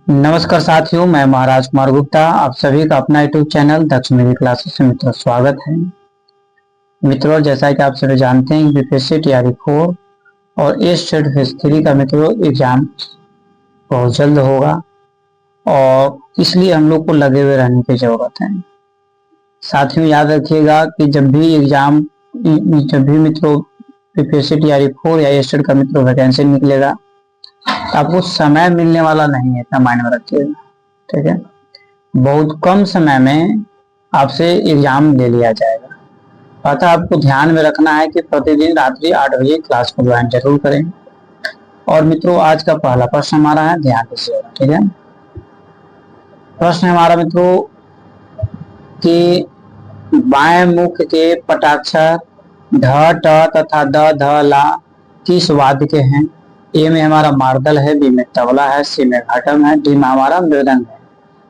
नमस्कार साथियों, मैं महाराज कुमार गुप्ता। आप सभी का अपना यूट्यूब चैनल दक्ष मेरी क्लासेस में मित्रों स्वागत है। मित्रों, जैसा कि आप सभी जानते हैं, बीपीएससी टीआरई 4 और एस्टेट फेज 3 का मित्रों एग्जाम बहुत जल्द होगा और इसलिए हम लोग को लगे हुए रहने की जरूरत है। साथियों, याद रखिएगा कि जब भी मित्रों बीपीएससी टीआरई 4 या एस्टेट का मित्रों वैकेंसी निकलेगा तो आपको समय मिलने वाला नहीं है, इतना माइंड में रखिएगा। ठीक है, बहुत कम समय में आपसे एग्जाम ले लिया जाएगा। अतः आपको ध्यान में रखना है कि प्रतिदिन रात्रि 8 बजे क्लास को ज्वाइन जरूर करें। और मित्रों, आज का पहला प्रश्न हमारा है, ध्यान दीजिएगा। ठीक है, प्रश्न हमारा मित्रों कि बाएं मुख के पटाक्षर ढ ट तथा द ध ला किस वाद्य के हैं? ए में हमारा मार्दल है, बी में तबला है, सी में घटम है, डी में हमारा मृदंग है।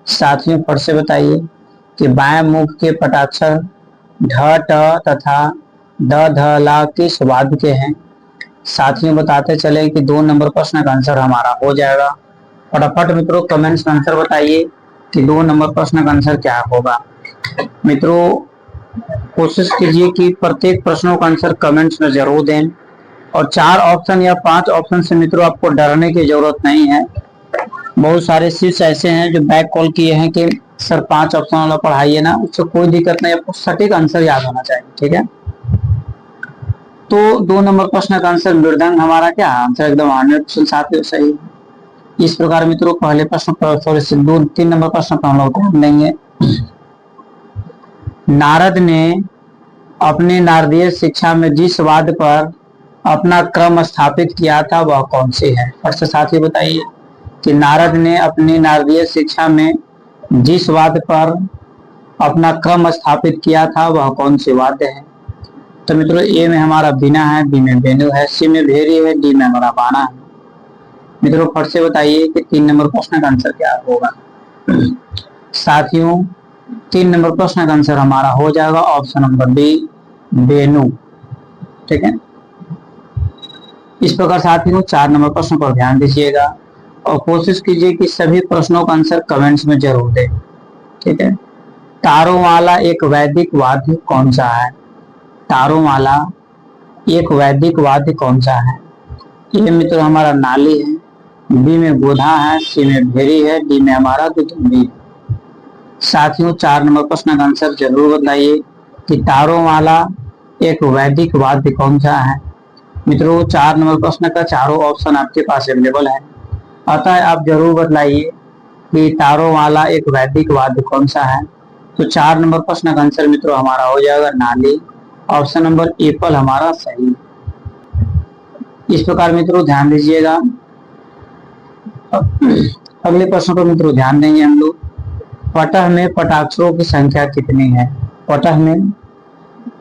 साथियों, फिर से बताइए कि बाएं मुख के पटाक्षर ढ ट तथा द ध ला किस वाद्य के हैं? साथियों, बताते चले कि 2 नंबर प्रश्न का आंसर हमारा हो जाएगा। फटाफट मित्रों कमेंट्स में आंसर बताइए कि 2 नंबर प्रश्न का आंसर क्या होगा। मित्रों, कोशिश कीजिए कि प्रत्येक प्रश्नों का आंसर कमेंट्स में जरूर दें और 4 ऑप्शन या 5 ऑप्शन से मित्रों आपको डरने की जरूरत नहीं है। बहुत सारे शिष्य ऐसे हैं जो बैक कॉल किए हैं कि सर 5 ऑप्शन वाला पढ़ाइए ना, उससे कोई दिक्कत नहीं, आपको सटीक आंसर याद होना चाहिए। ठीक है, तो 2 नंबर प्रश्न का आंसर मृदंग हमारा क्या आंसर एकदम 100% साथियों सही। इस प्रकार मित्रों पहले प्रश्न पर 3 नंबर प्रश्न पर हम लोग ध्यान देंगे। नारद ने अपने नारदीय शिक्षा में जिस वाद्य पर अपना क्रम स्थापित किया था वह कौन सी है? और साथ ही बताइए कि नारद ने अपनी नारदीय शिक्षा में जिस वाद्य पर अपना क्रम स्थापित किया था वह कौन सी वाद्य है? तो मित्रों ए में हमारा बीना है, बी में वेणु है, सी में भेरी है, डी में हमारा बाणा है। मित्रों फिर से बताइए कि 3 नंबर प्रश्न का आंसर क्या होगा। साथियों, 3 नंबर प्रश्न का आंसर हमारा हो जाएगा ऑप्शन नंबर बी, वेणु। ठीक है, इस प्रकार साथियों 4 नंबर प्रश्न पर ध्यान दीजिएगा और कोशिश कीजिए कि सभी प्रश्नों का आंसर कमेंट्स में जरूर दें। ठीक है, तारों वाला एक वैदिक वाद्य कौन सा है? तारों वाला एक वैदिक वाद्य कौन सा है? ये मित्र हमारा नाली है, बी में गोधा है, सी में भेरी है, डी में हमारा दुदुम्बी है। साथियों 4 नंबर प्रश्न का आंसर जरूर बताइए कि तारों वाला एक वैदिक वाद्य कौन सा है। मित्रों 4 नंबर प्रश्न का चारों ऑप्शन आपके पास अवेलेबल है, अतः आप जरूर बताइए कि तारों वाला एक वैदिक वाद्य कौन सा है। तो 4 नंबर प्रश्न का आंसर मित्रों हमारा हो जाएगा नाली, ऑप्शन नंबर एप्पल हमारा सही। इस प्रकार मित्रों ध्यान दीजिएगा। अगले प्रश्न पर मित्रों ध्यान देंगे हम लोग। पटह में पटाक्षरों की संख्या कितनी है? पटह में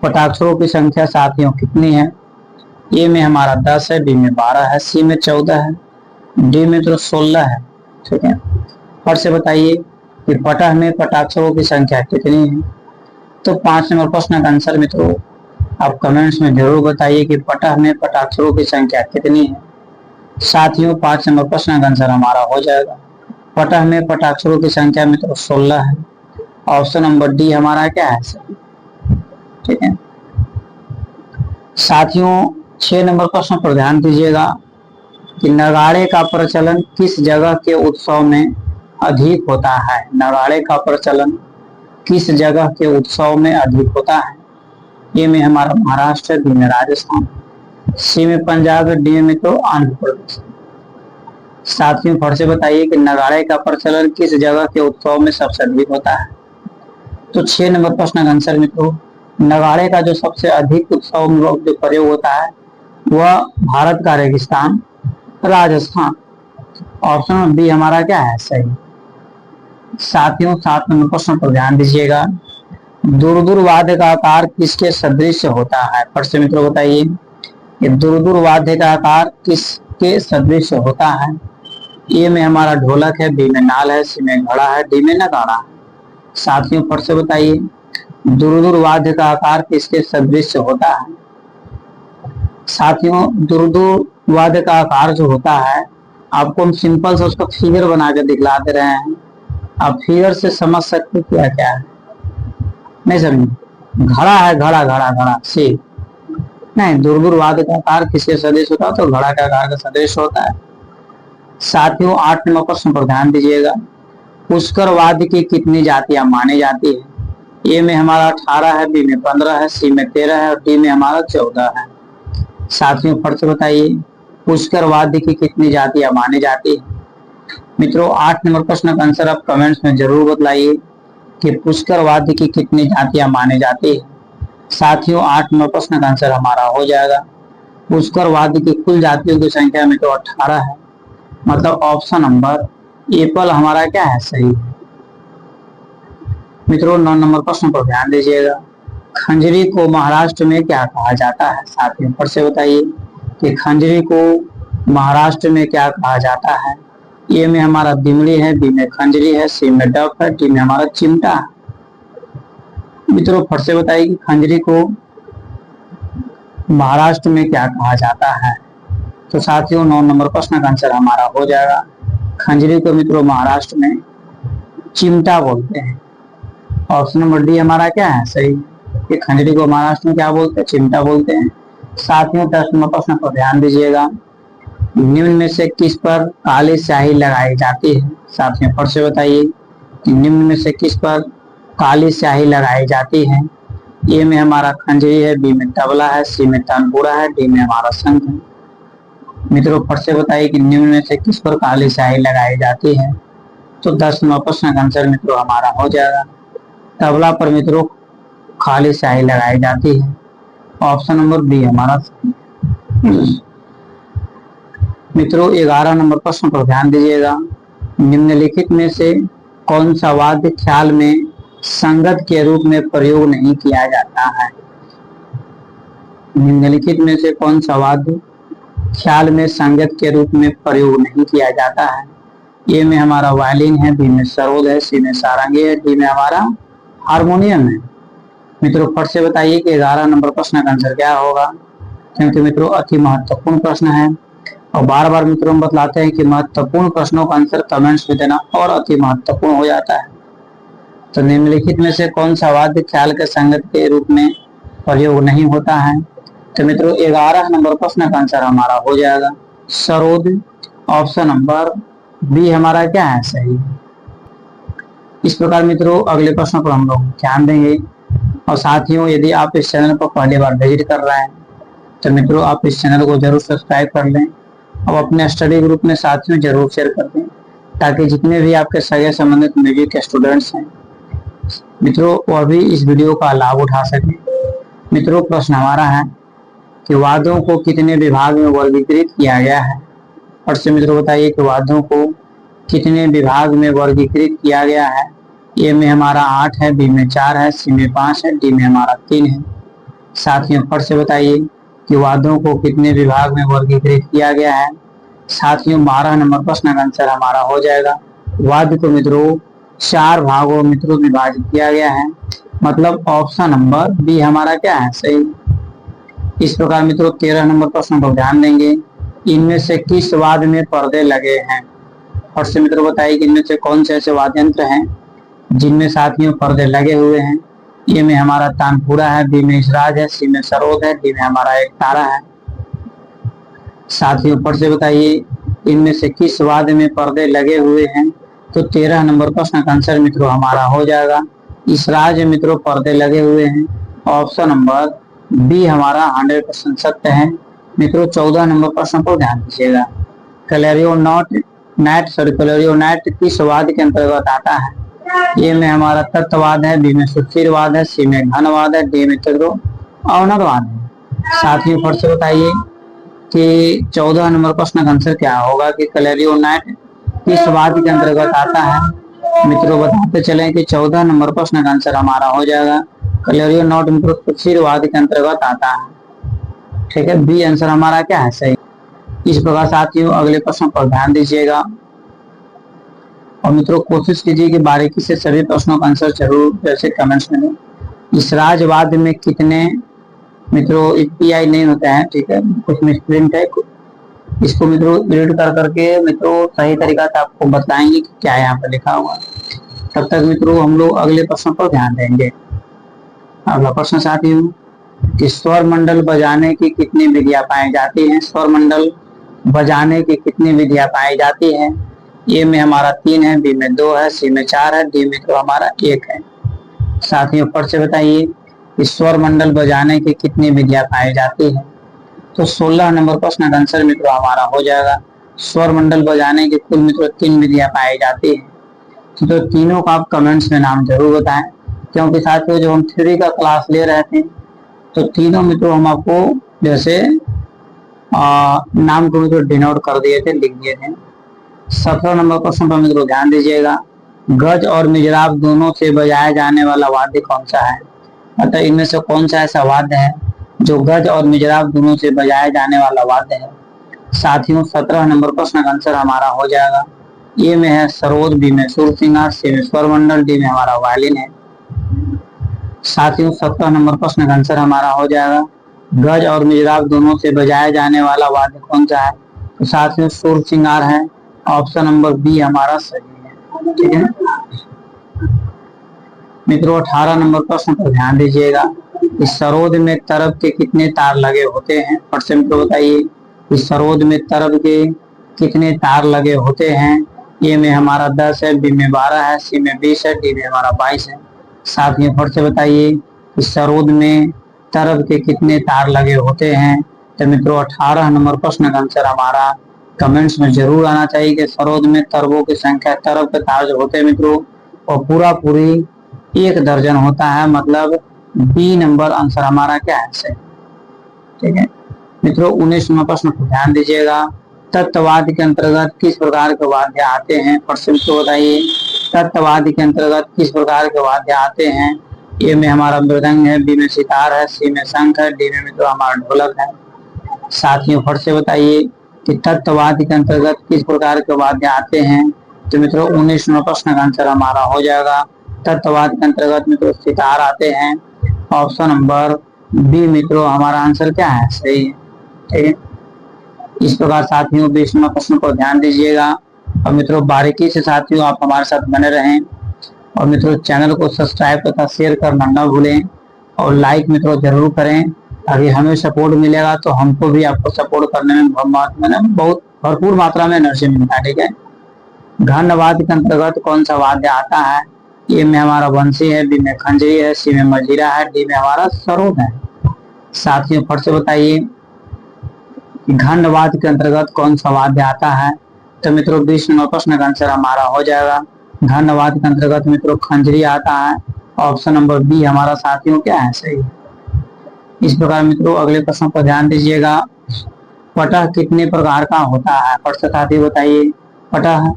पटाक्षरों की संख्या साथियों कितनी है? ए में हमारा 10 है, बी में 12 है, सी में 14 है, डी में तो 16 है। ठीक है, और से बताइए कि पटह में पटाक्षरों की संख्या कितनी है। तो 5 नंबर प्रश्न का आंसर मित्रों आप कमेंट्स में जरूर बताइए कि पटह में पटाक्षरों की संख्या कितनी है। साथियों 5 नंबर प्रश्न का आंसर हमारा हो जाएगा पटह में पटाक्षरों की संख्या मित्रों 16 है। ऑप्शन नंबर डी हमारा क्या है सही। ठीक है, साथियों 6 नंबर प्रश्न पर ध्यान दीजिएगा कि नगाड़े का प्रचलन किस जगह के उत्सव में अधिक होता है? नगाड़े का प्रचलन किस जगह के उत्सव में अधिक होता है? ए में हमारा महाराष्ट्र, बी में राजस्थान, सी में पंजाब, डी में तो आंध्र प्रदेश। साथियों फिर से बताइए कि नगाड़े का प्रचलन किस जगह के उत्सव में सबसे अधिक होता है। तो 6 नंबर प्रश्न का आंसर मित्रों नगाड़े का जो सबसे अधिक उत्सव में जो प्रयोग होता है वह भारत का रेगिस्तान राजस्थान। ऑप्शन बी हमारा क्या है सही। साथियों 7 नंबर प्रश्न पर ध्यान दीजिएगा। दूरदूर वाद्य का आकार किसके सदृश होता है? फिर से मित्रों बताइए कि दूरदूर वाद्य का आकार किसके सदृश होता है। ए में हमारा ढोलक है, बी में नाल है, सी में घड़ा है, डी में नगाड़ा है। साथियों फिर से बताइए दूरदूर वाद्य का आकार किसके सदृश होता है। साथियों दूरदूर वाद्य का आकार जो होता है आपको हम सिंपल से उसका फिगर बना के दिखला दे रहे हैं, आप फिगर से समझ सकते क्या क्या है। नहीं समझे, घड़ा है, घड़ा घड़ा घड़ा सी नहीं, दुर्गुरवाद का आकार किसके सदृश होता है, तो घड़ा का आकार का सदृश होता है। साथियों 8 नंबर प्रश्न पर ध्यान दीजिएगा। पुष्करवाद की कितनी जातियां मानी जाती है? ए में हमारा 18 है, बी में 15 है, सी में 13 है और डी में हमारा 14 है। साथियों फट से बताइए, पुष्करवाद की कितनी जातियां मानी जाती है? मित्रों 8 नंबर प्रश्न का आंसर आप कमेंट्स में जरूर बतलाइए कि पुष्करवाद की कितनी जातियां मानी जाती है। साथियों 8 नंबर प्रश्न का आंसर हमारा हो जाएगा, पुष्करवाद की कुल जातियों की संख्या में तो 18 है, मतलब ऑप्शन नंबर एप्पल हमारा क्या है, सही है। मित्रों 9 नंबर प्रश्न पर ध्यान दीजिएगा। खंजरी को महाराष्ट्र में क्या कहा जाता है? साथियों फिर से बताइए कि खंजरी को महाराष्ट्र में क्या कहा जाता है? ए में हमारा दिमड़ी है, बी में खंजरी है, सी में डफ है, डी में हमारा चिमटा है। मित्रों फिर से बताइए कि खंजरी को महाराष्ट्र में क्या कहा जाता है? तो साथियों 9 नंबर प्रश्न का आंसर हमारा हो जाएगा, खंजरी को मित्रों महाराष्ट्र में चिमटा बोलते हैं। ऑप्शन नंबर डी हमारा क्या है, सही कि खंजरी को महाराष्ट्र में क्या बोलते हैं, चिमटा बोलते हैं। साथियों 10 नंबर प्रश्न पर ध्यान दीजिएगा। निम्न में से किस पर काली स्याही लगाई जाती है? साथियों फिर से बताइए कि निम्न में से किस पर काली स्याही लगाई जाती है? ए में हमारा खंजरी है, बी में तबला है, सी में तानपुरा है, डी में हमारा शंख है। मित्रों फिर से बताइए कि निम्न में से किस पर काली स्याही लगाई जाती है? तो 10 नंबर प्रश्न का आंसर मित्रों हमारा हो जाएगा, तबला पर मित्रों काली स्याही लगाई जाती है। ऑप्शन नंबर बी हमारा सही। मित्रों 11 नंबर प्रश्न पर ध्यान दीजिएगा। निम्नलिखित में से कौन सा वाद्य ख्याल में संगत के रूप में प्रयोग नहीं किया जाता है? निम्नलिखित में से कौन सा वाद्य ख्याल में संगत के रूप में प्रयोग नहीं किया जाता है? ए में हमारा वायलिन है, बी में सरोद है, सी में सारंगी है, डी में हमारा हारमोनियम है। मित्रों फट से बताइए कि 11 नंबर प्रश्न का आंसर क्या होगा, क्योंकि मित्रों अति महत्वपूर्ण प्रश्न है और बार बार मित्रों हम बतलाते हैं कि महत्वपूर्ण प्रश्नों का आंसर कमेंट्स में देना और अति महत्वपूर्ण हो जाता है। तो निम्नलिखित में से कौन सा वाद्य ख्याल के संगत के रूप में प्रयोग नहीं होता है? तो मित्रों 11 नंबर प्रश्न का आंसर हमारा हो जाएगा सरोद। ऑप्शन नंबर बी हमारा क्या है, सही। इस प्रकार मित्रों अगले प्रश्न पर हम लोग ध्यान देंगे। और साथियों यदि आप इस चैनल पर पहली बार विजिट कर रहे हैं तो मित्रों आप इस चैनल को जरूर सब्सक्राइब कर लें और अपने स्टडी ग्रुप में साथियों जरूर शेयर कर दें, ताकि जितने भी आपके सगे संबंधित म्यूजिक के स्टूडेंट्स हैं मित्रों वह भी इस वीडियो का लाभ उठा सकें। मित्रों प्रश्न हमारा है कि वाद्यों को कितने विभाग में वर्गीकृत किया गया है? और से मित्रों बताइए कि वाद्यों को कितने विभाग में वर्गीकृत किया गया है? ए में हमारा 8 है, बी में 4 है, सी में 5 है, डी में हमारा 3 है। साथियों फट से बताइए कि वाद्यों को कितने विभाग में वर्गीकृत किया गया है? साथियों 12 नंबर प्रश्न का आंसर हमारा हो जाएगा, वाद्य को मित्रों 4 भागों में मित्रों विभाजित किया गया है, मतलब ऑप्शन नंबर बी हमारा क्या है, सही। इस प्रकार मित्रों 13 नंबर प्रश्न पर ध्यान देंगे। इनमें से किस वाद्य में पर्दे लगे हैं? और से मित्रों बताइए कि इनमें से कौन से ऐसे वाद्य यंत्र हैं जिनमें साथियों पर्दे लगे हुए हैं? ए में हमारा तानपुरा है, बी में इसराज है, सी में सरोद है, डी में हमारा एक तारा है। साथियों ऊपर से बताइए इनमें से किस वाद्य में पर्दे लगे हुए हैं? तो 13 नंबर प्रश्न का आंसर मित्रों हमारा हो जाएगा इसराज मित्रों पर्दे लगे हुए हैं। ऑप्शन नंबर बी हमारा 100% सत्य है। मित्रों 14 नंबर प्रश्न पर ध्यान दीजिएगा। क्लैरियोनाइट किस वाद्य के अंतर्गत आता है? ए में हमारा तत्ववाद है, बी में सुस्थिरवाद है, सी में घनवाद है, डी में अवनरवाद है। साथियों फट से बताइए कि 14 नंबर प्रश्न का आंसर क्या होगा कि क्लैरियोनाइट किस वाद्य के अंतर्गत आता है? मित्रों बताते चलें कि 14 नंबर प्रश्न का आंसर हमारा हो जाएगा क्लैरियोनाइट मित्रों सुस्थिरवाद के अंतर्गत आता है। ठीक है, बी आंसर हमारा क्या है, सही। इस प्रकार साथियों अगले प्रश्न पर ध्यान दीजिएगा और मित्रों कोशिश कीजिए कि बारीकी से सभी प्रश्नों का आंसर जरूर जैसे कमेंट्स में दें। इसराज वाद्य में कितने मित्रों पीआई नहीं होता है, ठीक है, कुछ मिसप्रिंट है, इसको मित्रों रीड कर करके मित्रों सही तरीका से आपको बताएंगे कि क्या यहाँ पर लिखा हुआ। तब तक मित्रों हम लोग अगले प्रश्न पर ध्यान देंगे। अगला प्रश्न साथियों कि स्वर मंडल बजाने की कितनी विधियां पाई जाती हैं। स्वर मंडल बजाने की कितनी विधियां पाई जाती हैं। ए में हमारा 3 है, बी में 2 है, सी में 4 है, डी में तो हमारा 1 है। साथियों ऊपर से बताइए कि स्वर मंडल बजाने की कितनी विधियां पाई जाती है। तो 16 नंबर प्रश्न का आंसर मित्रों हमारा हो जाएगा। स्वर मंडल बजाने की कुल मित्रों 3 विधियां पाई जाती है। तो तीनों का आप कमेंट्स में नाम जरूर बताएं, क्योंकि साथियों जब हम थ्योरी का क्लास ले रहे थे तो तीनों मित्रों हम आपको जैसे नाम को मित्रों डिनोट कर दिए थे, लिख दिए थे। 17 नंबर प्रश्न पर मित्रों ध्यान दीजिएगा। गज और मिजराब दोनों से बजाया जाने वाला वाद्य कौन सा है। अतः इनमें से कौन सा ऐसा वाद्य है जो गज और मिजराब दोनों से बजाया जाने वाला वाद्य है। साथियों 17 नंबर प्रश्न का आंसर हमारा हो जाएगा। ए में है सरोद, बी में सुर सिंगार, सी में स्वर मंडल, डी में हमारा वायलिन है। साथियों 17 नंबर प्रश्न का आंसर हमारा हो जाएगा। गज और मिजराब दोनों से बजाया जाने वाला वाद्य कौन सा है। तो साथियों सुर सिंगार है। ऑप्शन नंबर बी हमारा सही है। ठीक है मित्रों 18 नंबर प्रश्न पर ध्यान दीजिएगा। इस सरोद में तरब के कितने तार लगे होते हैं। फट से मित्रों बताइए इस सरोद में तरब के कितने तार लगे होते हैं। ए में हमारा 10 है, बी में 12 है, सी में 20 है, डी में हमारा 22 है। साथ ही फट से बताइए इस सरोद में तरब के कितने तार लगे होते हैं। तो मित्रों 18 नंबर प्रश्न का आंसर हमारा कमेंट्स में जरूर आना चाहिए कि सरोद में तरबों की संख्या, तरब के तार जो होते हैं मित्रों और पूरी 1 दर्जन होता है। मतलब बी नंबर आंसर हमारा क्या है सही। ठीक है मित्रों 19 नंबर प्रश्न को ध्यान दीजिएगा। तत्ववाद के अंतर्गत किस प्रकार के वाद्य आते हैं। प्रश्न को बताइए तत्ववाद के अंतर्गत किस प्रकार के वाद्य आते हैं। ए में हमारा मृदंग है, बी में सितार है, सी में शंख है, डी में मित्रों हमारा ढोलक है। साथियों फट से बताइए कि तत्ववाद के अंतर्गत किस प्रकार के वाद्य आते हैं। तो मित्रों 19 नंबर प्रश्न का आंसर हमारा हो जाएगा। तत्ववाद के अंतर्गत मित्रों सितार आते हैं। ऑप्शन नंबर बी मित्रों हमारा आंसर क्या है सही है। ठीक है इस प्रकार साथियों 20 नंबर प्रश्न को ध्यान दीजिएगा और मित्रों बारीकी से साथियों आप हमारे साथ बने रहें और मित्रों चैनल को सब्सक्राइब तथा शेयर करना न भूलें और लाइक मित्रों जरूर करें। अगर हमें सपोर्ट मिलेगा तो हमको भी आपको सपोर्ट करने में बहुत भरपूर मात्रा में एनर्जी मिलता है। ठीक है घनवाद के अंतर्गत कौन सा वाद्य आता है। ए में हमारा बंसी है, बी में खंजरी है, सी में मजीरा है, डी में हमारा सरोद है। साथियों फट से बताइए घनवाद के अंतर्गत कौन सा वाद्य आता है। तो मित्रों 20 नंबर प्रश्न का आंसर हमारा हो जाएगा। घनवाद के अंतर्गत मित्रों खंजरी आता है। ऑप्शन नंबर बी हमारा साथियों क्या है सही। इस प्रकार मित्रों अगले प्रश्न पर ध्यान दीजिएगा। पटह कितने प्रकार का होता है। फट से साथी बताइए पटह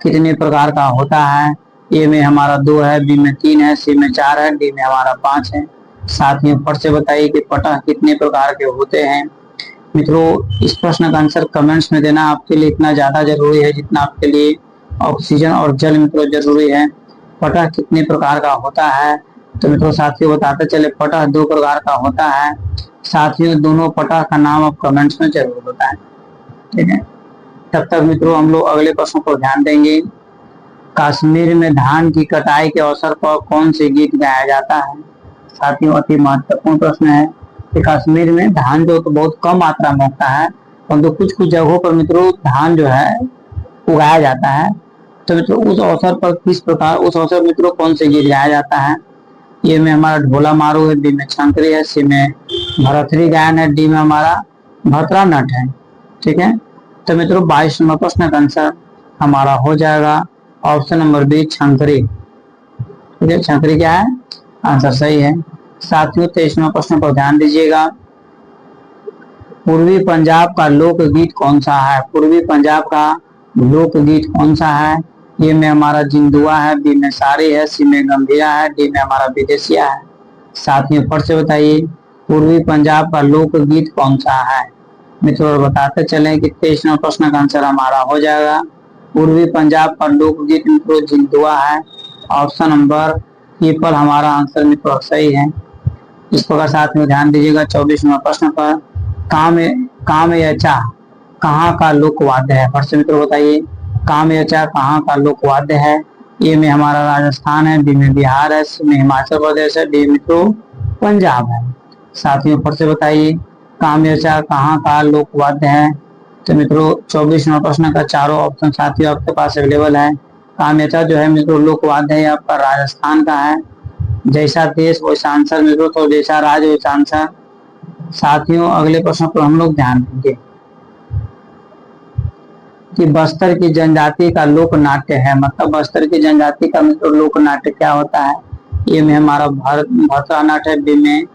कितने प्रकार का होता है। ए में हमारा 2 है, बी में 3 है, सी में 4 है, डी में हमारा 5 है। साथियों फट से बताइए कि पटह कितने प्रकार के होते हैं। मित्रों इस प्रश्न का आंसर कमेंट्स में देना आपके लिए इतना ज्यादा जरूरी है जितना आपके लिए ऑक्सीजन और जल मित्रों जरूरी है। पटह कितने प्रकार का होता है। तो मित्रों साथियों बताते चले पटह 2 प्रकार का होता है। साथियों दोनों पटह का नाम आप कमेंट्स में जरूर बताएं। ठीक है तब तक मित्रों हम लोग अगले प्रश्न को ध्यान देंगे। कश्मीर में धान की कटाई के अवसर पर कौन से गीत गाया जाता है। साथियों अति महत्वपूर्ण प्रश्न है कि कश्मीर में धान जो तो बहुत कम मात्रा में होता है परंतु कुछ जगहों पर मित्रों धान जो है उगाया जाता है। तो मित्रों उस अवसर पर किस प्रकार उस अवसर मित्रों कौन से गीत गाया जाता है। ये में हमारा ढोला मारू है, बी में छंकरी है, सी में भरथरी गायन है, डी में हमारा भतरा नट है। ठीक है तो मित्रों 22 नंबर प्रश्न का आंसर हमारा हो जाएगा ऑप्शन नंबर बी छंकरी। ठीक है छंकरी क्या है आंसर सही है। साथियों 23 नंबर प्रश्न पर ध्यान दीजिएगा। पूर्वी पंजाब का लोकगीत कौन सा है। पूर्वी पंजाब का लोकगीत कौन सा है। ये में हमारा जिंदुआ है, बी में सारी है, सी में गंभीरा है, डी में हमारा विदेशिया है। साथियों फट से बताइए पूर्वी पंजाब का लोकगीत कौन सा है। मित्रों बताते चले कि 23 नंबर प्रश्न का आंसर हमारा हो जाएगा। पूर्वी पंजाब का लोकगीत मित्रों जिंदुआ है। ऑप्शन नंबर पीपल हमारा आंसर मित्रों सही है। इस प्रकार साथ में ध्यान दीजिएगा 24 नंबर प्रश्न पर काम या चाह कहाँ का लोक वाद्य है? फर्स्ट मित्रों बताइए, कामयचा कहाँ का लोक वाद्य है? ए में हमारा राजस्थान है, बी में बिहार है, सी में हिमाचल प्रदेश है, डी मित्रों पंजाब है। साथियों फिर से बताइए, कामयचा कहाँ का लोक वाद्य है? तो मित्रों 24 नंबर प्रश्न का चारों ऑप्शन साथियों आपके पास अवेलेबल है। कामयचा जो है मित्रों लोक वाद्य है आपका राजस्थान का है। जैसा देश वैसा आंसर मित्रों, तो जैसा राज्य वैसा आंसर। साथियों अगले प्रश्न पर हम लोग ध्यान देंगे कि बस्तर की जनजाति का लोक नाट्य है, मतलब बस्तर की जनजाति का मित्रों लोक नाट्य क्या होता है? ए में हमारा भरतनाट्य है, बी में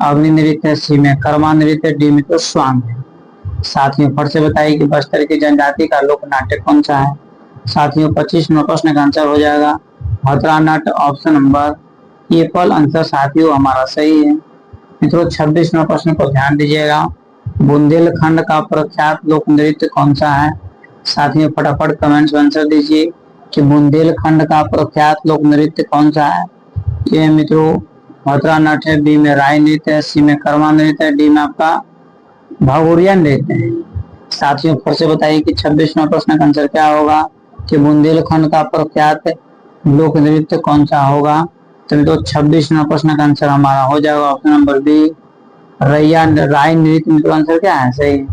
अग्नि नृत्य है, सी में कर्मा नृत्य, डी मित्रों स्वांग है। साथियों फिर से बताइए कि बस्तर की जनजाति का लोक नाट्य कौन सा है? साथियों 25 नंबर प्रश्न का आंसर हो जाएगा भरतनाट्य, ऑप्शन नंबर ए पर आंसर साथियों हमारा सही है। मित्रों 26 नंबर प्रश्न को ध्यान दीजिएगा, बुंदेलखंड का प्रख्यात लोक नृत्य कौन सा है? साथियों फटाफट कमेंट्स में आंसर दीजिए कि बुंदेलखंड का प्रख्यात लोक नृत्य कौन सा है? ये मित्रों भरतनाट्य है, बी में राय नृत्य है, सी में कर्मा नृत्य है, डी में आपका भगोरिया नृत्य है। साथियों फिर से बताइए कि 26वां प्रश्न का आंसर क्या होगा कि बुंदेलखंड का प्रख्यात लोक नृत्य कौन सा होगा? तो मित्रों 26वां प्रश्न का आंसर हमारा हो जाएगा ऑप्शन नंबर बी राय नृत्य। मित्रों आंसर क्या है? सही।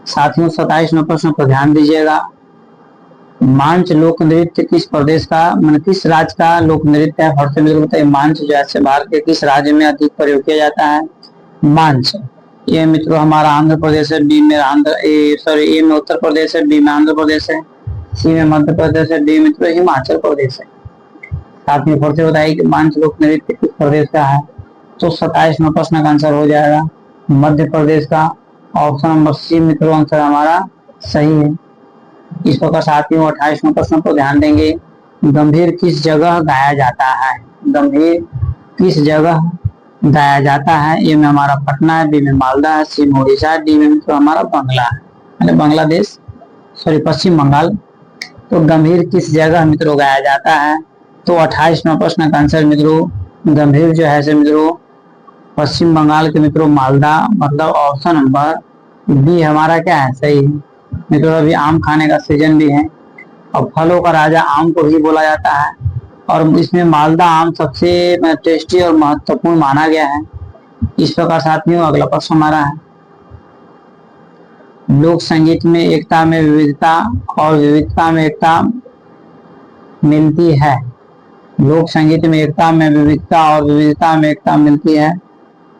साथियों 27वें प्रश्न पर ध्यान दीजिएगा, मांच लोक नृत्य किस प्रदेश का, मतलब किस राज्य का लोक नृत्य है? फर्स्ट में बताइए मांच जो है भारत के किस राज्य में अधिक प्रयोग किया जाता है? मांच ये मित्रों हमारा आंध्र प्रदेश है, बी में ए में उत्तर प्रदेश है, बी में आंध्र प्रदेश है, सी में मध्य प्रदेश है, डी मित्रों हिमाचल प्रदेश है। साथ में फिर से बताइए कि मांच लोक नृत्य किस प्रदेश का है? तो 27वें प्रश्न का आंसर हो जाएगा मध्य प्रदेश का, ऑप्शन नंबर सी मित्रों आंसर हमारा सही है। इस प्रकार साथियों 28वें प्रश्न को ध्यान देंगे, गंभीर किस जगह गाया जाता है? गंभीर किस जगह गाया जाता है? ए में हमारा पटना है, बी में मालदा है, सी में उड़ीसा है, डी में मित्रों हमारा बंगला है, बांग्लादेश सॉरी पश्चिम बंगाल। तो गंभीर किस जगह मित्रों गाया जाता है? तो 28वां प्रश्न का आंसर मित्रों गंभीर जो है मित्रों पश्चिम बंगाल के मित्रों मालदा, मतलब ऑप्शन नंबर बी हमारा क्या है? सही है। मित्रों अभी आम खाने का सीजन भी है और फलों का राजा आम को ही बोला जाता है और इसमें मालदा आम सबसे टेस्टी और महत्वपूर्ण माना गया है। इस प्रकार साथियों अगला प्रश्न हमारा है, लोक संगीत में एकता में विविधता और विविधता में एकता मिलती है। लोक संगीत में एकता में विविधता और विविधता में एकता मिलती है,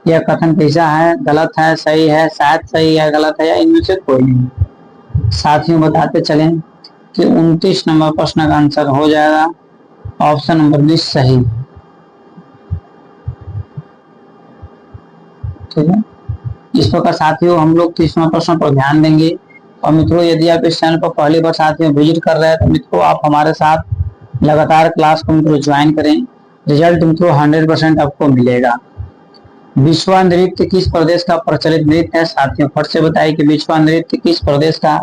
यह कथन कैसा है? गलत है, सही है, शायद सही है, गलत है या इनमें से कोई नहीं। साथियों बताते चलें कि 29 नंबर प्रश्न का आंसर हो जाएगा ऑप्शन नंबर बी सही। ठीक है, इस प्रकार साथियों हम लोग 30वां प्रश्न पर ध्यान देंगे। और मित्रों यदि आप इस चैनल पर पहली बार साथियों विजिट कर रहे हैं तो मित्रों आप हमारे साथ लगातार क्लास को मित्रों ज्वाइन करें, रिजल्ट मित्रों 100% आपको मिलेगा। विश्वा नृत्य किस प्रदेश का प्रचलित नृत्य है? साथियों फट से बताइए कि विश्वा नृत्य किस प्रदेश का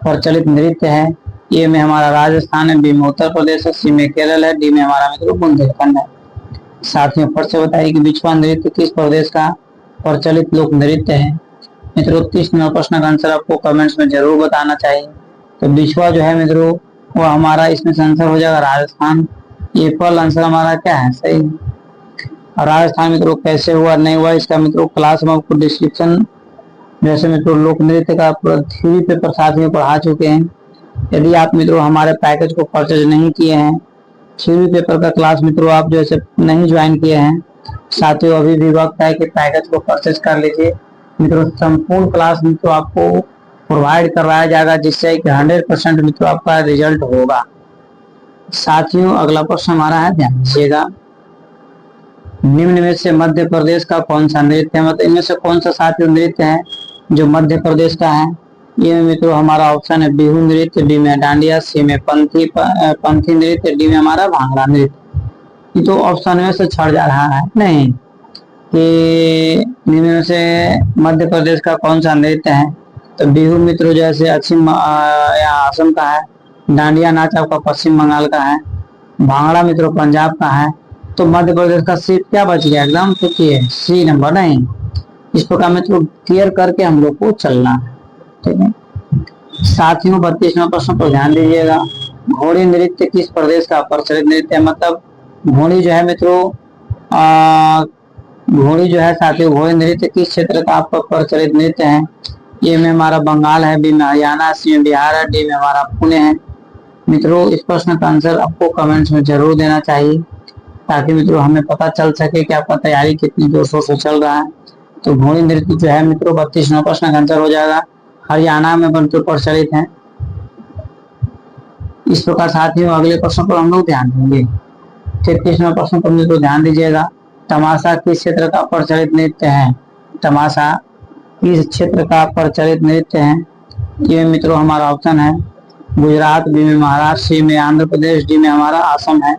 प्रचलित नृत्य है? ए में हमारा राजस्थान है, बी में उत्तर प्रदेश है, सी में केरल है, डी में हमारा मित्रों बुंदेलखंड है। साथियों फट से बताइए कि विश्वा नृत्य किस प्रदेश का प्रचलित लोक नृत्य है? मित्रों 30 नंबर प्रश्न का आंसर आपको कमेंट्स में जरूर बताना चाहिए। तो विश्वा जो है मित्रों वो हमारा इसमें आंसर हो जाएगा राजस्थान। ये फल आंसर हमारा क्या है? सही। और राजस्थान मित्रों कैसे हुआ नहीं हुआ इसका मित्रों क्लास में आपको डिस्क्रिप्शन जैसे मित्रों लोक नृत्य का थ्योरी पेपर साथ में पढ़ा चुके हैं। यदि आप मित्रों हमारे पैकेज को परचेज नहीं किए हैं, थ्योरी पेपर का क्लास मित्रों आप जैसे नहीं ज्वाइन किए हैं, साथियों अभी भी वक्त है कि पैकेज को परचेज कर लीजिए। मित्रों संपूर्ण क्लास मित्रों आपको प्रोवाइड करवाया जाएगा जिससे कि 100% मित्रों आपका रिजल्ट होगा। साथियों अगला प्रश्न हमारा है, ध्यान दीजिएगा, निम्न में से मध्य प्रदेश का कौन सा नृत्य है? मतलब इनमें से कौन सा साथियों नृत्य है जो मध्य प्रदेश का है? ये मित्रों हमारा ऑप्शन है बिहू नृत्य, बी में डांडिया, सी में पंथी नृत्य, डी में हमारा भांगड़ा नृत्य। ये तो ऑप्शन में से छड़ जा रहा है नहीं कि निम्न में से मध्य प्रदेश का कौन सा नृत्य है? तो बिहू मित्रों जैसे असम का है, डांडिया नाच आपका पश्चिम बंगाल का है, भांगड़ा मित्रों पंजाब का है। तो मध्य प्रदेश का सीट क्या बच गया? एकदम है सी नंबर नहीं। इस प्रकार मित्रों क्लियर करके हम लोग को चलना है। ठीक है साथियों, 32वां प्रश्न पर ध्यान दीजिएगा। घोड़ी नृत्य किस प्रदेश का प्रचलित नृत्य है? मतलब घोड़ी जो है मित्रों, घोड़ी जो है साथियों, घोड़ी नृत्य किस क्षेत्र का प्रचलित नृत्य है? ए में हमारा बंगाल है, बी में हरियाणा, सी में बिहार है, डी में हमारा पुणे है। मित्रों इस प्रश्न का आंसर आपको कमेंट्स में जरूर देना चाहिए, ताकि मित्रों हमें पता चल सके कि आपका तैयारी कितनी जोर शोर से चल रहा है। तो घोड़ी नृत्य जो है मित्रों 32वां प्रश्न का आंसर हो जाएगा, हरियाणा में बनकर प्रचलित है। इस प्रकार साथियों अगले प्रश्न पर हम लोग ध्यान देंगे। 33वां प्रश्न पर मित्रों ध्यान दीजिएगा। तमाशा किस क्षेत्र का प्रचलित नृत्य है? तमाशा किस क्षेत्र का प्रचलित नृत्य है? ये मित्रों हमारा ऑप्शन है गुजरात, बी में महाराष्ट्र, सी में आंध्र प्रदेश, डी में हमारा असम है।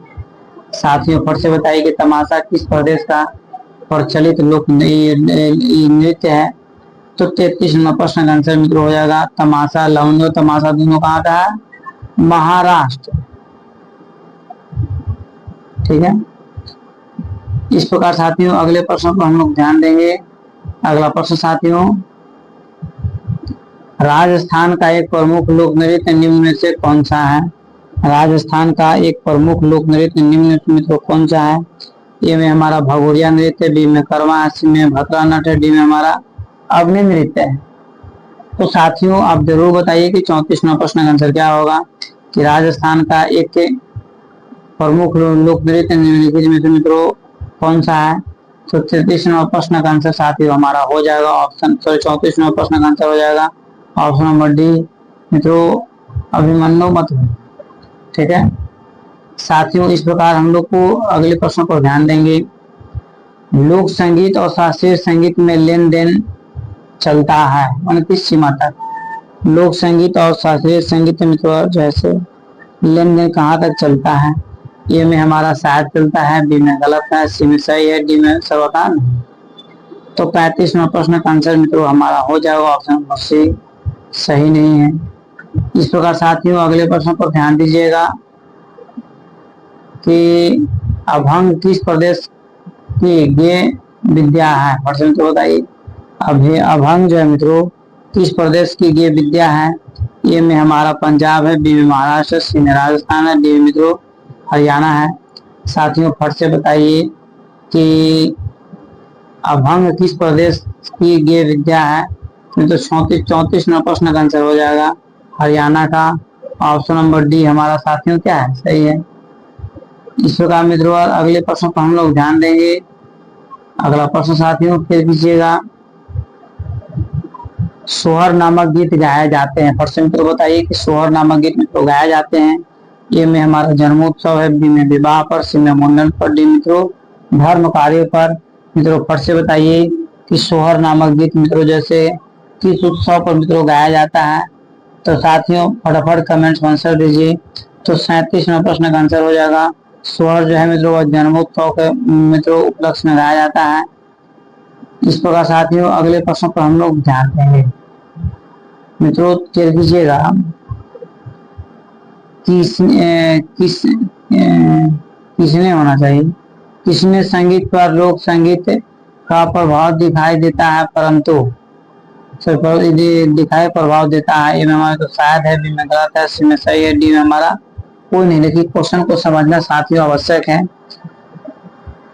साथियों फिर से बताइए कि तमाशा किस प्रदेश का प्रचलित लोक नृत्य है? तो 33वां प्रश्न का आंसर मित्रों हो जाएगा तमाशा, लवंडो तमाशा दोनों कहाँ का है? महाराष्ट्र। ठीक है इस प्रकार साथियों अगले प्रश्न पर हम लोग ध्यान देंगे। अगला प्रश्न साथियों, राजस्थान का एक प्रमुख लोक नृत्य निम्न में से कौन सा है? राजस्थान का एक प्रमुख लोक नृत्य निम्न में कौन सा है? ए में हमारा भगोरिया नृत्य, बी में करवा, सी में भतरा नृत्य, डी में हमारा अग्नि नृत्य है। तो साथियों आप जरूर बताइए कि 34वां प्रश्न का आंसर क्या होगा कि राजस्थान का एक प्रमुख लोक नृत्य निम्नलिखित में से मित्रों कौन सा है? तो 33वां प्रश्न का आंसर साथियों हमारा हो जाएगा ऑप्शन 34वां प्रश्न का आंसर हो जाएगा ऑप्शन नंबर डी मित्रों अभिमन्यु मत। ठीक है साथियों इस प्रकार हम लोग को अगले प्रश्न पर ध्यान देंगे। लोक संगीत और शास्त्रीय संगीत में लेन देन चलता है मान किस सीमा तक? लोक संगीत और शास्त्रीय संगीत मित्रों जैसे लेन देन कहाँ तक चलता है? ए में हमारा शायद चलता है, बी में गलत है, सी में सही है, डी में सर्वथा नहीं। तो 35वां प्रश्न का आंसर मित्रों हमारा हो जाएगा ऑप्शन नंबर सी सही नहीं है। इस प्रकार साथियों अगले प्रश्न पर ध्यान दीजिएगा कि अभंग किस प्रदेश की गेय विद्या है? प्रश्न तो बताइए अभंग जो है मित्रों किस प्रदेश की गेय विद्या है? ए में हमारा पंजाब है, बी में महाराष्ट्र, सी में राजस्थान है, डी में मित्रों हरियाणा है। साथियों फट से बताइए कि अभंग किस प्रदेश की गेय विद्या है? तो 34वां प्रश्न का आंसर हो जाएगा हरियाणा का ऑप्शन नंबर डी हमारा साथियों क्या है? सही है। इस प्रकार मित्रों अगले प्रश्न पर हम लोग ध्यान देंगे। अगला प्रश्न साथियों फिर कीजिएगा, सोहर नामक गीत गाए जाते हैं। फर्स्ट मित्रों बताइए कि सोहर नामक गीत मित्रों गाए जाते हैं। ए में हमारा जन्मोत्सव है, बी में विवाह पर, सी में मुंडन पर, डी मित्रों धर्म कार्य पर। मित्रों फट से बताइए कि सोहर नामक गीत मित्रों जैसे किस उत्सव पर मित्रों गाया जाता है? तो साथियों फटाफट कमेंट्स में आंसर दीजिए। तो 37वां प्रश्न का आंसर हो जाएगा सोहर जो है मित्रों जन्मोत्सव के मित्रों उपलक्ष्य में गाया जाता है। इस प्रकार साथियों अगले प्रश्न पर हम लोग ध्यान देंगे। मित्रों क्लियर कीजिएगा किसने होना चाहिए, किसने संगीत पर लोक संगीत का प्रभाव दिखाई देता है परंतु दिखाई प्रभाव देता है? ए में हमारा तो शायद है, बी में गलत है, सी में सही है, डी में हमारा कोई नहीं। लेकिन क्वेश्चन को समझना साथियों आवश्यक है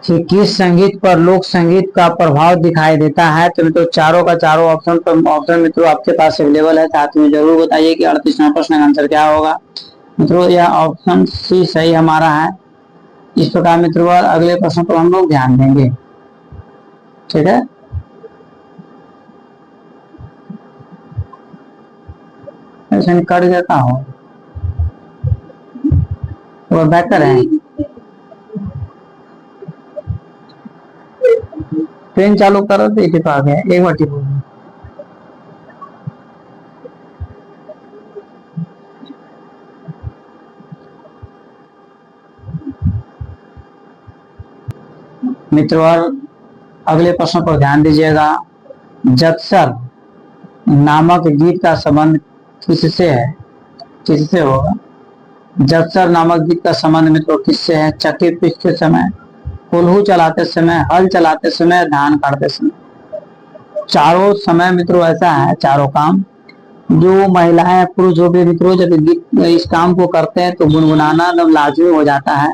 कि किस संगीत पर लोक संगीत का प्रभाव दिखाई देता है। तो मित्रों चारों का चारों ऑप्शन मित्रों आपके पास अवेलेबल है। साथियों जरूर बताइए कि 38वां प्रश्न का आंसर क्या होगा। मित्रों यह ऑप्शन सी सही हमारा है। इस प्रकार मित्रों अगले प्रश्न पर हम लोग ध्यान देंगे। ठीक है ऐसे कट जाता हो वो बेहतर है। ट्रेन चालू करो तो टिपा आ गया एक बार टिपो। मित्रों अगले प्रश्न पर ध्यान दीजिएगा। जत्सर नामक गीत का संबंध किससे है? किससे होगा? जत्सर नामक गीत का संबंध मित्रों किससे है? चक्की पीसते समय, कोल्हू चलाते समय, हल चलाते समय, धान काटते समय। चारों समय मित्रों ऐसा है, चारों काम जो महिलाएं पुरुष जो भी मित्रों जब इस काम को करते हैं तो गुनगुनाना एकदम लाजमी हो जाता है।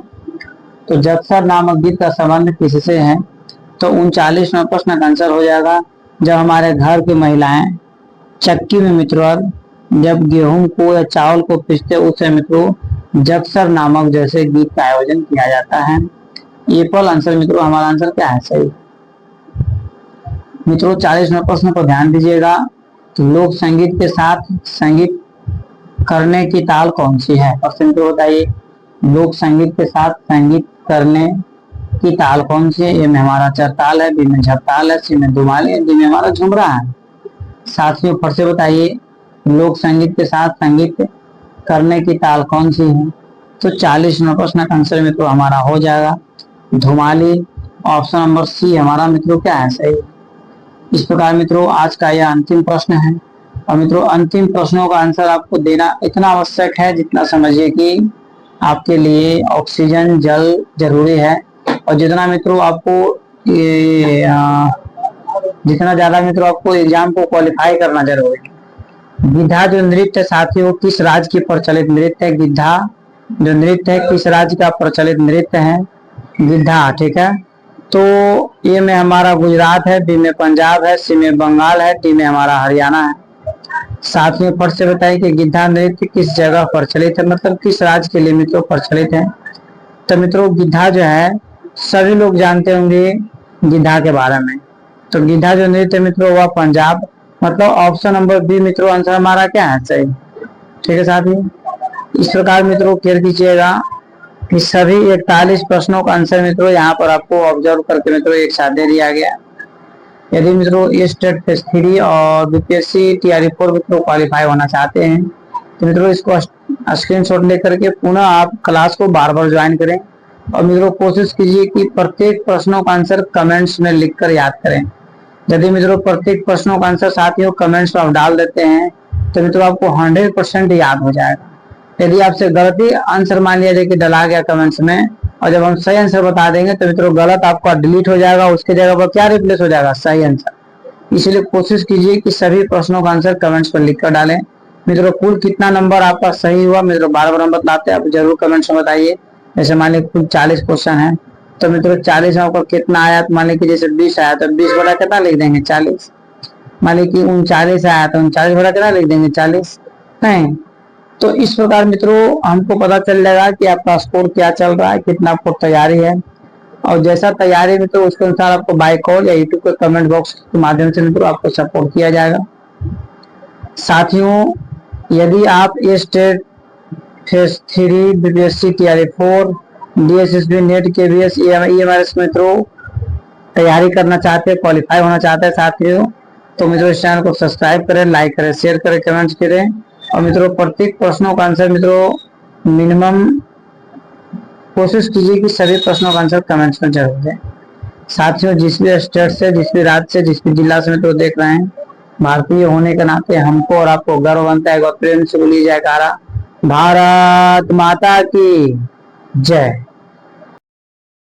तो जगसर नामक गीत का संबंध किससे है? तो 39वां प्रश्न का आंसर हो जाएगा, जब हमारे घर की महिलाएं चक्की में मित्रों जब गेहूं को या चावल को पीसते उस मित्रों जगसर नामक जैसे गीत का आयोजन किया जाता है। ये पल आंसर मित्रों, हमारा आंसर क्या है? सही मित्रों 40वें प्रश्न पर ध्यान दीजिएगा। लोक संगीत के साथ संगीत करने की ताल कौन सी है? प्रश्न तो बताइए, लोक संगीत के साथ संगीत करने की ताल कौन सी है? ए में हमारा चरताल है, बी में झपताल है, सी में दुमाली है, डी में हमारा झुमरा है। साथियों फिर से बताइए, लोक संगीत के साथ संगीत करने की ताल कौन सी है? तो 40वें प्रश्न का आंसर मित्रों हमारा हो जाएगा धुमाली। ऑप्शन नंबर सी हमारा मित्रों क्या है? सही। इस प्रकार मित्रों आज का यह अंतिम प्रश्न है, और मित्रों अंतिम प्रश्नों का आंसर आपको देना इतना आवश्यक है जितना समझिए कि आपके लिए ऑक्सीजन जल जरूरी है, और जितना मित्रों आपको ये जितना ज्यादा मित्रों आपको एग्जाम को क्वालिफाई करना जरूरी है। गिद्धा जो नृत्य साथियों किस राज्य की प्रचलित नृत्य है? गिद्धा जो नृत्य है किस राज्य का प्रचलित नृत्य है? गिद्धा, ठीक है। तो ए में हमारा गुजरात है, बी में पंजाब है, सी में बंगाल है, डी में हमारा हरियाणा है। साथियों फट से बताइए कि गिद्धा नृत्य किस जगह प्रचलित है, मतलब किस राज्य के लिए मित्रों प्रचलित है? तो मित्रों गिद्धा जो है सभी लोग जानते होंगे गिद्धा के बारे में। तो गिद्धा जो नृत्य मित्रों वह पंजाब, मतलब ऑप्शन नंबर बी मित्रों आंसर हमारा क्या है? सही, ठीक है साथियों। इस प्रकार मित्रों केयर कीजिएगा कि सभी 41 प्रश्नों का आंसर मित्रों यहाँ पर आपको ऑब्जर्व करके मित्रों एक साथ दे दिया गया। यदि मित्रों ये स्टेट फेज 3 और बीपीएससी टीआरई 4 मित्रों क्वालिफाई होना चाहते हैं तो मित्रों इसको स्क्रीनशॉट लेकर के पुनः आप क्लास को बार बार ज्वाइन करें, और मित्रों कोशिश कीजिए कि प्रत्येक प्रश्नों का आंसर कमेंट्स में लिखकर याद करें। यदि मित्रों प्रत्येक प्रश्नों का आंसर साथियों कमेंट्स में आप डाल देते हैं तो मित्रों आपको 100% याद हो जाएगा। यदि आपसे गलती आंसर मान लिया जाए कि डला गया कमेंट्स में, और जब हम सही आंसर बता देंगे तो मित्रों गलत आपका डिलीट हो जाएगा, उसके जगह पर क्या रिप्लेस हो जाएगा? सही आंसर। इसलिए कोशिश कीजिए कि सभी प्रश्नों का आंसर कमेंट्स पर लिखकर डालें। मित्रों कुल कितना नंबर आपका सही हुआ मित्रों बार बार हम बताते हैं, आप जरूर कमेंट्स में बताइए। जैसे मान लीजिए कुल 40 क्वेश्चन है तो मित्रों 40 पर कितना आया? तो मान लीजिए जैसे 20 आया तो 20 बड़ा कितना लिख देंगे? 40। मान लीजिए 39 आया तो 39 बड़ा कितना लिख देंगे? 40 नहीं। तो इस प्रकार मित्रों हमको पता चल जाएगा कि आपका स्कोर क्या चल रहा है, कितना आपको तैयारी है, और जैसा तैयारी मित्रों उसके अनुसार आपको बाय कॉल या यूट्यूब के कमेंट बॉक्स के माध्यम से मित्रों आपको सपोर्ट किया जाएगा। साथियों यदि आप ये state phase 3 BPSC TRE 4 DSSB net KVS EMRS मित्रों तैयारी करना चाहते हैं, क्वालिफाई होना चाहते हैं साथियों, तो मित्रों इस चैनल को सब्सक्राइब करें, लाइक करें, शेयर करें, कमेंट करें, और मित्रों प्रत्येक प्रश्नों का आंसर मित्रों मिनिमम कोशिश कीजिए कि सभी प्रश्नों का आंसर कमेंट्स में जरूर दें। साथियों जिस भी स्टेट से, जिस भी राज्य से, जिस भी जिला से मित्रों देख रहे हैं, भारतीय होने के नाते हमको और आपको गर्व बनता है। प्रेम से बोलिए जयकारा, भारत माता की जय।